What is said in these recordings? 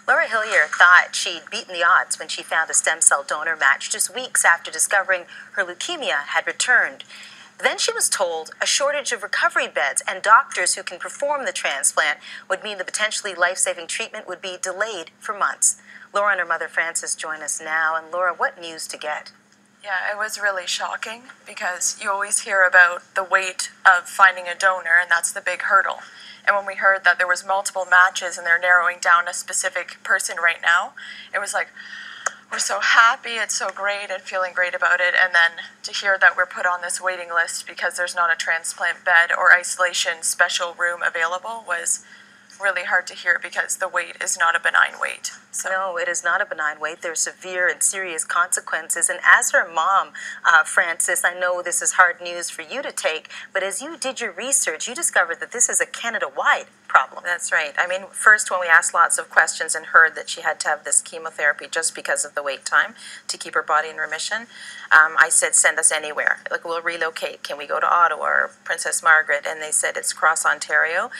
Laura Hillier thought she'd beaten the odds when she found a stem cell donor match just weeks after discovering her leukemia had returned. Then she was told a shortage of recovery beds and doctors who can perform the transplant would mean the potentially life-saving treatment would be delayed for months. Laura and her mother Frances join us now. And Laura, what news to get? Yeah, it was really shocking because you always hear about the wait of finding a donor, and that's the big hurdle. And when we heard that there was multiple matches and they're narrowing down a specific person right now, it was like, we're so happy, it's so great, and feeling great about it. And then to hear that we're put on this waiting list because there's not a transplant bed or isolation special room available was really hard to hear, because the wait is not a benign wait. So. No, it is not a benign wait. There's severe and serious consequences. And as her mom, Frances, I know this is hard news for you to take, but as you did your research, you discovered that this is a Canada-wide problem. That's right. I mean, first when we asked lots of questions and heard that she had to have this chemotherapy just because of the wait time to keep her body in remission, I said, send us anywhere. Like, we'll relocate. Can we go to Ottawa or Princess Margaret? And they said it's across Ontario.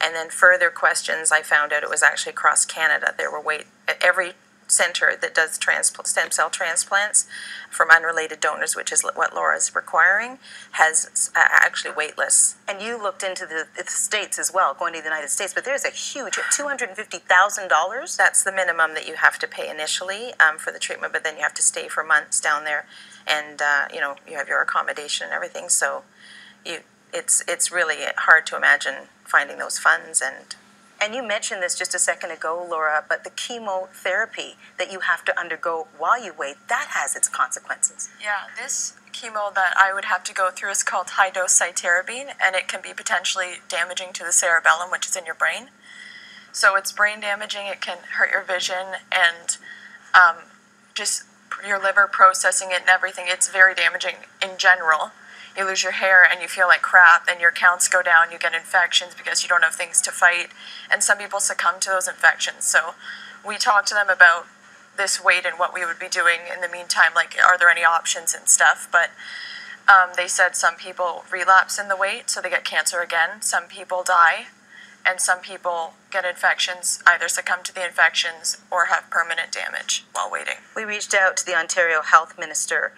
And then further questions, I found out it was actually across Canada. There were at every center that does stem cell transplants from unrelated donors, which is what Laura's requiring, has actually wait lists. And you looked into the States as well, going to the United States, but there's a huge $250,000. That's the minimum that you have to pay initially for the treatment, but then you have to stay for months down there, and you have your accommodation and everything. So it's really hard to imagine finding those funds. And you mentioned this just a second ago, Laura, but the chemotherapy that you have to undergo while you wait, that has its consequences. Yeah, this chemo that I would have to go through is called high-dose cytarabine, and it can be potentially damaging to the cerebellum, which is in your brain. So it's brain damaging, it can hurt your vision, and just your liver processing it and everything. It's very damaging in general. You lose your hair and you feel like crap, and your counts go down, you get infections because you don't have things to fight, and some people succumb to those infections. So we talked to them about this wait and what we would be doing in the meantime, like, are there any options and stuff, but they said some people relapse in the wait, so they get cancer again, some people die, and some people get infections, either succumb to the infections or have permanent damage while waiting. We reached out to the Ontario Health Minister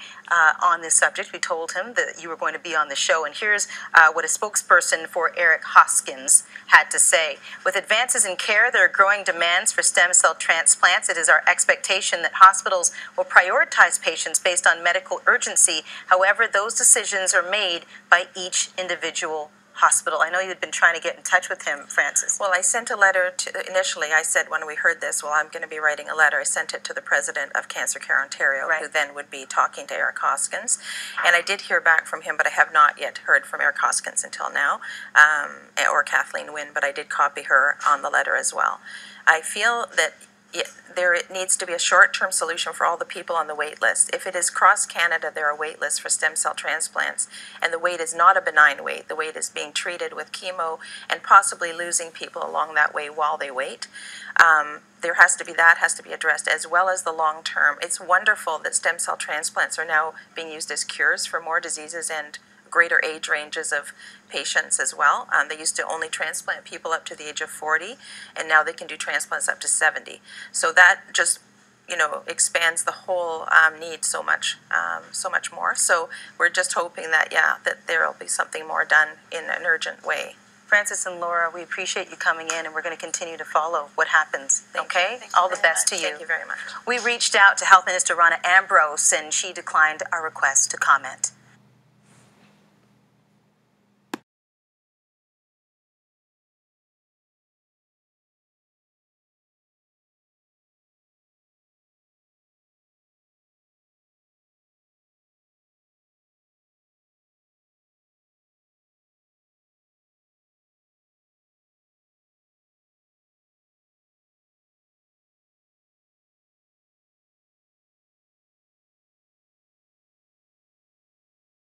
on this subject. We told him that you were going to be on the show, and here's what a spokesperson for Eric Hoskins had to say. With advances in care, there are growing demands for stem cell transplants. It is our expectation that hospitals will prioritize patients based on medical urgency. However, those decisions are made by each individual hospital. I know you had been trying to get in touch with him, Frances. Well, I sent a letter initially, I said when we heard this, well, I'm going to be writing a letter. I sent it to the president of Cancer Care Ontario, right, who then would be talking to Eric Hoskins. And I did hear back from him, but I have not yet heard from Eric Hoskins until now, or Kathleen Wynne, but I did copy her on the letter as well. I feel that there needs to be a short-term solution for all the people on the wait list. If it is across Canada, there are wait lists for stem cell transplants, and the wait is not a benign wait. The wait is being treated with chemo and possibly losing people along that way while they wait. There has to be addressed, as well as the long term. It's wonderful that stem cell transplants are now being used as cures for more diseases and greater age ranges of patients as well. They used to only transplant people up to the age of 40, and now they can do transplants up to 70. So that just, expands the whole need so much more. So we're just hoping that, that there will be something more done in an urgent way. Frances and Laura, we appreciate you coming in, and we're going to continue to follow what happens. Okay? Thank you All the best to you. Thank you very much. We reached out to Health Minister Rona Ambrose, and she declined our request to comment.